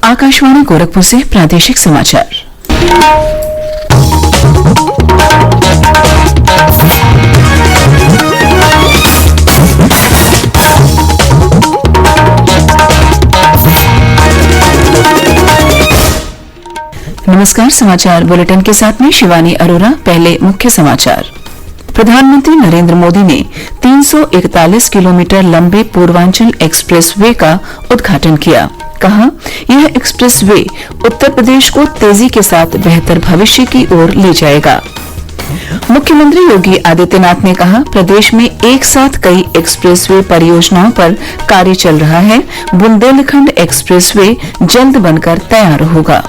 आकाशवाणी गोरखपुर से प्रादेशिक समाचार। नमस्कार, समाचार बुलेटिन के साथ में शिवानी अरोरा। पहले मुख्य समाचार। प्रधानमंत्री नरेंद्र मोदी ने 341 किलोमीटर लंबे पूर्वांचल एक्सप्रेस वे का उद्घाटन किया। कहा, यह एक्सप्रेस वे उत्तर प्रदेश को तेजी के साथ बेहतर भविष्य की ओर ले जाएगा। मुख्यमंत्री योगी आदित्यनाथ ने कहा, प्रदेश में एक साथ कई एक्सप्रेस वे परियोजनाओं पर कार्य चल रहा है। बुंदेलखंड एक्सप्रेस वे जल्द बनकर तैयार होगा।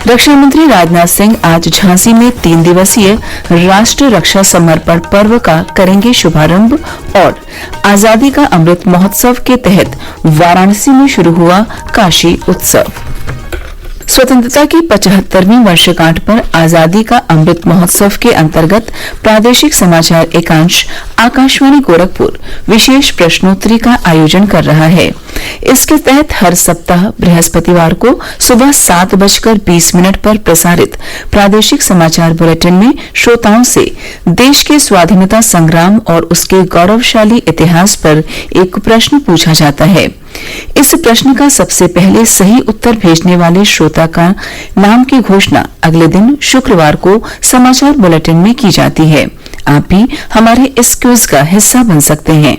रक्षा मंत्री राजनाथ सिंह आज झांसी में 3 दिवसीय राष्ट्र रक्षा समर्पण पर्व का करेंगे शुभारंभ और आजादी का अमृत महोत्सव के तहत वाराणसी में शुरू हुआ काशी उत्सव। स्वतंत्रता की 75वीं वर्षगांठ पर आजादी का अमृत महोत्सव के अंतर्गत प्रादेशिक समाचार एकांश आकाशवाणी गोरखपुर विशेष प्रश्नोत्तरी का आयोजन कर रहा है। इसके तहत हर सप्ताह बृहस्पतिवार को सुबह 7:20 पर प्रसारित प्रादेशिक समाचार बुलेटिन में श्रोताओं से देश के स्वाधीनता संग्राम और उसके गौरवशाली इतिहास पर एक प्रश्न पूछा जाता है। इस प्रश्न का सबसे पहले सही उत्तर भेजने वाले श्रोता का नाम की घोषणा अगले दिन शुक्रवार को समाचार बुलेटिन में की जाती है। आप भी हमारे इस क्विज का हिस्सा बन सकते हैं।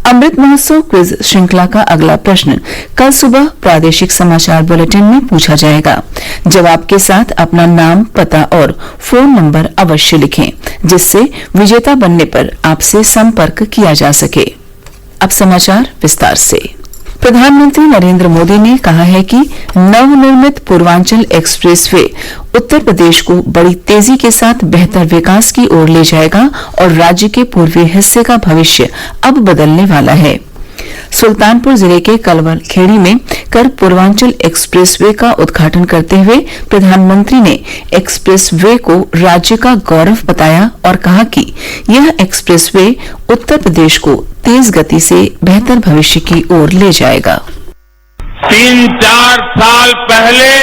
अमृत महोत्सव क्विज श्रृंखला का अगला प्रश्न कल सुबह प्रादेशिक समाचार बुलेटिन में पूछा जाएगा। जवाब के साथ अपना नाम, पता और फोन नंबर अवश्य लिखें, जिससे विजेता बनने पर आपसे संपर्क किया जा सके। अब समाचार विस्तार से। प्रधानमंत्री नरेंद्र मोदी ने कहा है कि नवनिर्मित पूर्वांचल एक्सप्रेस वे उत्तर प्रदेश को बड़ी तेजी के साथ बेहतर विकास की ओर ले जाएगा और राज्य के पूर्वी हिस्से का भविष्य अब बदलने वाला है। सुल्तानपुर जिले के कलवर खेड़ी में कल पूर्वांचल एक्सप्रेस वे का उद्घाटन करते हुए प्रधानमंत्री ने एक्सप्रेस वे को राज्य का गौरव बताया और कहा कि यह एक्सप्रेस वे उत्तर प्रदेश को तेज गति से बेहतर भविष्य की ओर ले जाएगा। 3-4 साल पहले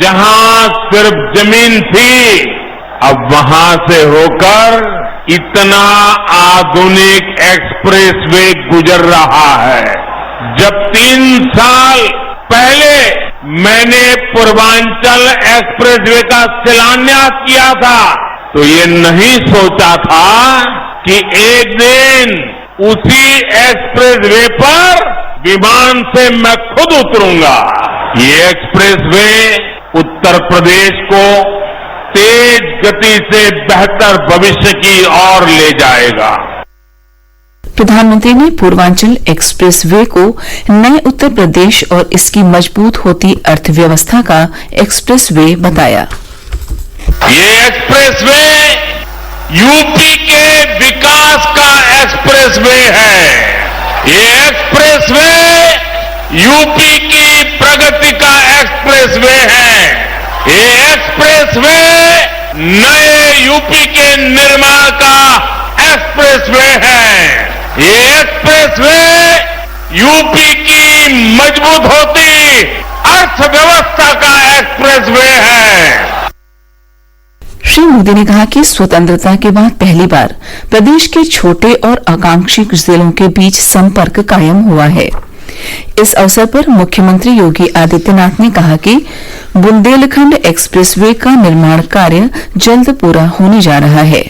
जहां सिर्फ जमीन थी, अब वहां से होकर इतना आधुनिक एक्सप्रेस वे गुजर रहा है। जब 3 साल पहले मैंने पूर्वांचल एक्सप्रेस वे का शिलान्यास किया था, तो ये नहीं सोचा था कि एक दिन उसी एक्सप्रेस वे पर विमान से मैं खुद उतरूंगा। ये एक्सप्रेस वे उत्तर प्रदेश को तेज गति से बेहतर भविष्य की ओर ले जाएगा। प्रधानमंत्री ने पूर्वांचल एक्सप्रेस वे को नए उत्तर प्रदेश और इसकी मजबूत होती अर्थव्यवस्था का एक्सप्रेस वे बताया। ये एक्सप्रेस वे यूपी के विकास का एक्सप्रेस वे है। ये एक्सप्रेस वे यूपी की प्रगति का एक्सप्रेस वे है। ये एक्सप्रेस वे नए यूपी के निर्माण का एक्सप्रेस वे है। ये एक्सप्रेस वे यूपी की मजबूत होती अर्थव्यवस्था का एक्सप्रेस वे है। श्री मोदी ने कहा कि स्वतंत्रता के बाद पहली बार प्रदेश के छोटे और आकांक्षी जिलों के बीच संपर्क कायम हुआ है। इस अवसर पर मुख्यमंत्री योगी आदित्यनाथ ने कहा कि बुंदेलखंड एक्सप्रेस वे का निर्माण कार्य जल्द पूरा होने जा रहा है।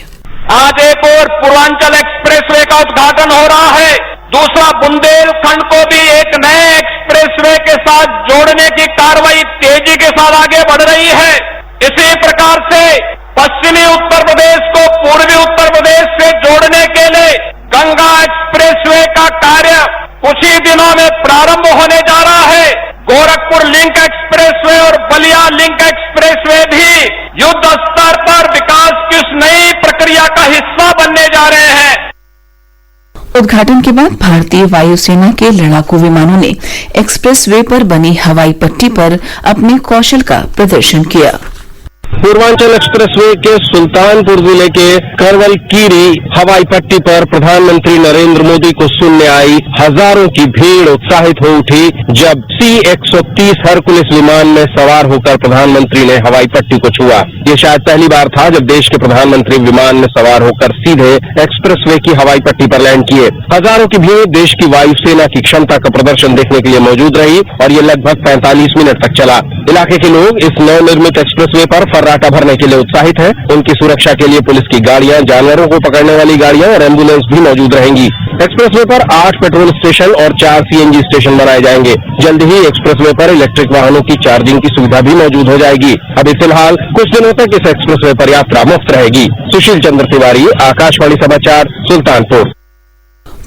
आज एक और पूर्वांचल एक्सप्रेस वे का उद्घाटन हो रहा है, दूसरा बुंदेलखंड को भी एक नए एक्सप्रेस वे के साथ जोड़ने की कार्रवाई तेजी के साथ आगे बढ़ रही है। इसी प्रकार से पश्चिमी उत्तर प्रदेश को पूर्वी उत्तर प्रदेश से जोड़ने के लिए गंगा एक्सप्रेस वे का कार्य कुछ ही दिनों में प्रारंभ होने जा रहा है। गोरखपुर लिंक एक्सप्रेस वे और बलिया लिंक एक्सप्रेस वे भी युद्ध स्तर पर विकास की उस नई प्रक्रिया का हिस्सा बनने जा रहे हैं। उद्घाटन के बाद भारतीय वायुसेना के लड़ाकू विमानों ने एक्सप्रेस वे पर बनी हवाई पट्टी पर अपने कौशल का प्रदर्शन किया। पूर्वांचल एक्सप्रेसवे के सुल्तानपुर जिले के करवल कीरी हवाई पट्टी पर प्रधानमंत्री नरेंद्र मोदी को सुनने आई हजारों की भीड़ उत्साहित हो उठी जब C-130 हरकुलिस विमान में सवार होकर प्रधानमंत्री ने हवाई पट्टी को छुआ। ये शायद पहली बार था जब देश के प्रधानमंत्री विमान में सवार होकर सीधे एक्सप्रेसवे की हवाई पट्टी पर लैंड किए। हजारों की भीड़ देश की वायुसेना की क्षमता का प्रदर्शन देखने के लिए मौजूद रही और ये लगभग 45 मिनट तक चला। इलाके के लोग इस नवनिर्मित एक्सप्रेसवे पर फर्राटा भरने के लिए उत्साहित हैं। उनकी सुरक्षा के लिए पुलिस की गाड़ियां, जानवरों को पकड़ने वाली गाड़ियां और एम्बुलेंस भी मौजूद रहेंगी। एक्सप्रेसवे पर 8 पेट्रोल स्टेशन और 4 CNG स्टेशन बनाए जाएंगे। जल्द ही एक्सप्रेसवे पर इलेक्ट्रिक वाहनों की चार्जिंग की सुविधा भी मौजूद हो जाएगी। अभी फिलहाल कुछ दिनों तक इस एक्सप्रेसवे पर यात्रा मुफ्त रहेगी। सुशील चंद्र तिवारी, आकाशवाणी समाचार, सुल्तानपुर।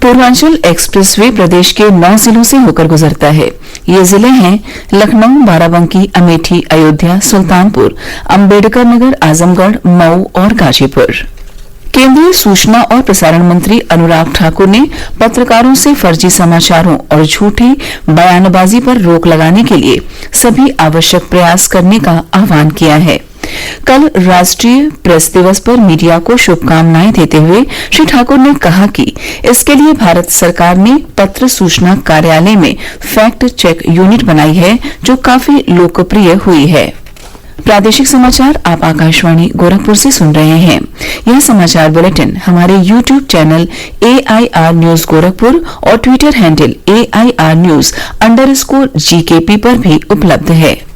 पूर्वांचल एक्सप्रेसवे प्रदेश के 9 जिलों से होकर गुजरता है। ये जिले हैं लखनऊ, बाराबंकी, अमेठी, अयोध्या, सुल्तानपुर, अंबेडकर नगर, आजमगढ़, मऊ और गाजीपुर। केंद्रीय सूचना और प्रसारण मंत्री अनुराग ठाकुर ने पत्रकारों से फर्जी समाचारों और झूठी बयानबाजी पर रोक लगाने के लिए सभी आवश्यक प्रयास करने का आह्वान किया है। कल राष्ट्रीय प्रेस दिवस पर मीडिया को शुभकामनाएं देते हुए श्री ठाकुर ने कहा कि इसके लिए भारत सरकार ने पत्र सूचना कार्यालय में फैक्ट चेक यूनिट बनाई है जो काफी लोकप्रिय हुई है। प्रादेशिक समाचार आप आकाशवाणी गोरखपुर से सुन रहे हैं। यह समाचार बुलेटिन हमारे YouTube channel AIR news Gorakhpur और ट्विटर हैंडल AIR न्यूज_GKP पर भी उपलब्ध है।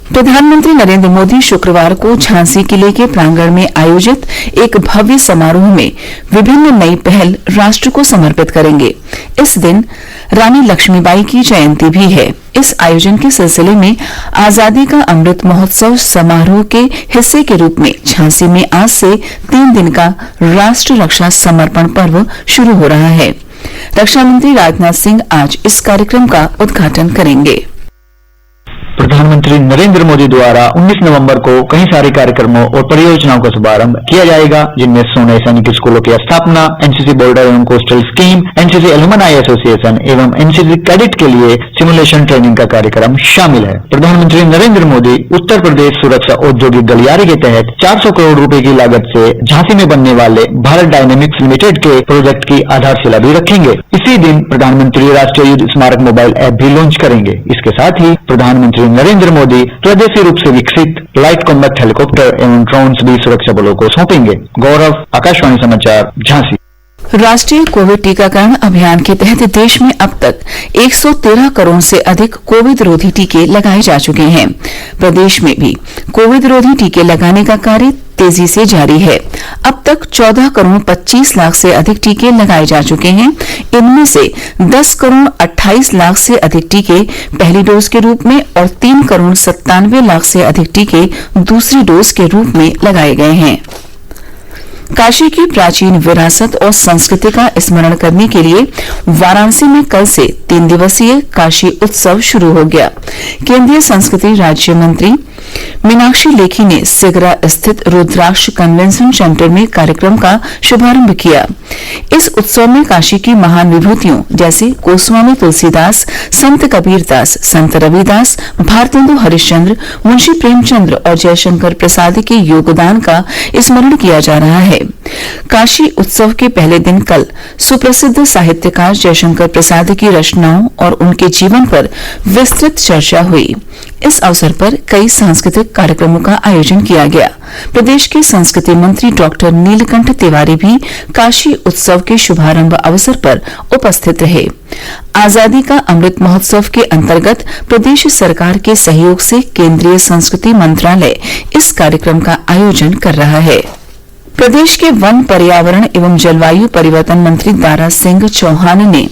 प्रधानमंत्री नरेंद्र मोदी शुक्रवार को झांसी किले के प्रांगण में आयोजित एक भव्य समारोह में विभिन्न नई पहल राष्ट्र को समर्पित करेंगे। इस दिन रानी लक्ष्मीबाई की जयंती भी है। इस आयोजन के सिलसिले में आजादी का अमृत महोत्सव समारोह के हिस्से के रूप में झांसी में आज से 3 दिन का राष्ट्र रक्षा समर्पण पर्व शुरू हो रहा है। रक्षा मंत्री राजनाथ सिंह आज इस कार्यक्रम का उद्घाटन करेंगे। प्रधानमंत्री नरेंद्र मोदी द्वारा 19 नवंबर को कई सारे कार्यक्रमों और परियोजनाओं का शुभारंभ किया जाएगा, जिनमें सोने सैनिक स्कूलों की स्थापना, एनसीसी बॉर्डर एवं coastal scheme, NCC alumni association एवं एनसीसी कैडेट के लिए सिमुलेशन ट्रेनिंग का कार्यक्रम शामिल है। प्रधानमंत्री नरेंद्र मोदी उत्तर प्रदेश सुरक्षा औद्योगिक गलियारे के तहत 400 करोड़ रुपए की लागत से झांसी में बनने वाले भारत डायनेमिक्स लिमिटेड के प्रोजेक्ट की आधारशिला भी रखेंगे। इसी दिन प्रधानमंत्री राष्ट्रीय युद्ध स्मारक मोबाइल ऐप भी लॉन्च करेंगे। इसके साथ ही प्रधानमंत्री नरेंद्र मोदी स्वदेशी रूप से विकसित लाइट कॉम्बैट हेलीकॉप्टर एवं ड्रोन्स भी सुरक्षा बलों को सौंपेंगे। गौरव, आकाशवाणी समाचार, झांसी। राष्ट्रीय कोविड टीकाकरण अभियान के तहत देश में अब तक 113 करोड़ से अधिक कोविड रोधी टीके लगाए जा चुके हैं। प्रदेश में भी कोविड रोधी टीके लगाने का कार्य तेजी से जारी है। अब तक 14 करोड़ 25 लाख से अधिक टीके लगाए जा चुके हैं। इनमें से 10 करोड़ 28 लाख से अधिक टीके पहली डोज के रूप में और 3 करोड़ 97 लाख से अधिक टीके दूसरी डोज के रूप में लगाए गए हैं। काशी की प्राचीन विरासत और संस्कृति का स्मरण करने के लिए वाराणसी में कल से 3 दिवसीय काशी उत्सव शुरू हो गया। केंद्रीय संस्कृति राज्य मंत्री मीनाक्षी लेखी ने सिगरा स्थित रुद्राक्ष कन्वेंशन सेंटर में कार्यक्रम का शुभारंभ किया। इस उत्सव में काशी की महान विभूतियों जैसे गोस्वामी तुलसीदास, संत कबीरदास, संत रविदास, भारतेंदु हरिश्चंद्र, मुंशी प्रेमचंद्र और जयशंकर प्रसाद के योगदान का स्मरण किया जा रहा है। काशी उत्सव के पहले दिन कल सुप्रसिद्ध साहित्यकार जयशंकर प्रसाद की रचनाओं और उनके जीवन पर विस्तृत चर्चा हुई। इस अवसर पर कई सांस्कृतिक कार्यक्रमों का आयोजन किया गया। प्रदेश के संस्कृति मंत्री डॉक्टर नीलकंठ तिवारी भी काशी उत्सव के शुभारंभ अवसर पर उपस्थित रहे। आजादी का अमृत महोत्सव के अंतर्गत प्रदेश सरकार के सहयोग से केंद्रीय संस्कृति मंत्रालय इस कार्यक्रम का आयोजन कर रहा है। प्रदेश के वन, पर्यावरण एवं जलवायु परिवर्तन मंत्री दारा सिंह चौहान ने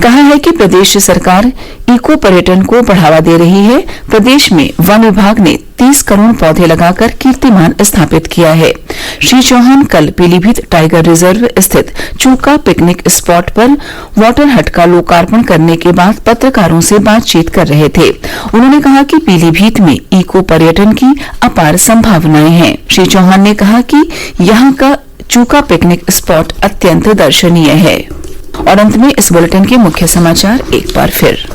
कहा है कि प्रदेश सरकार इको पर्यटन को बढ़ावा दे रही है। प्रदेश में वन विभाग ने 30 करोड़ पौधे लगाकर कीर्तिमान स्थापित किया है। श्री चौहान कल पीलीभीत टाइगर रिजर्व स्थित चूका पिकनिक स्पॉट पर वाटर हट का लोकार्पण करने के बाद पत्रकारों से बातचीत कर रहे थे। उन्होंने कहा कि पीलीभीत में इको पर्यटन की अपार संभावनाएं हैं। श्री चौहान ने कहा कि यहाँ का चूका पिकनिक स्पॉट अत्यंत दर्शनीय है। और अंत में इस बुलेटिन के मुख्य समाचार एक बार फिर।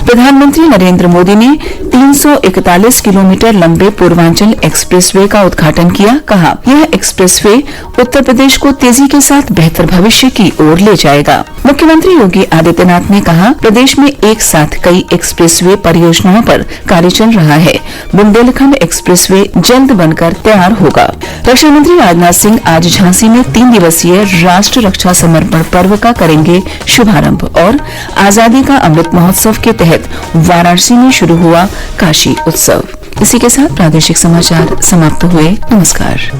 प्रधानमंत्री नरेंद्र मोदी ने 341 किलोमीटर लंबे पूर्वांचल एक्सप्रेसवे का उद्घाटन किया। कहा, यह एक्सप्रेसवे उत्तर प्रदेश को तेजी के साथ बेहतर भविष्य की ओर ले जाएगा। मुख्यमंत्री योगी आदित्यनाथ ने कहा, प्रदेश में एक साथ कई एक्सप्रेसवे परियोजनाओं पर कार्य चल रहा है। बुंदेलखंड एक्सप्रेसवे जल्द बनकर तैयार होगा। रक्षा मंत्री राजनाथ सिंह आज झांसी में 3 दिवसीय राष्ट्र रक्षा समर्पण पर्व का करेंगे शुभारंभ और आजादी का अमृत महोत्सव के तहत वाराणसी में शुरू हुआ काशी उत्सव। इसी के साथ प्रादेशिक समाचार समाप्त हुए। नमस्कार।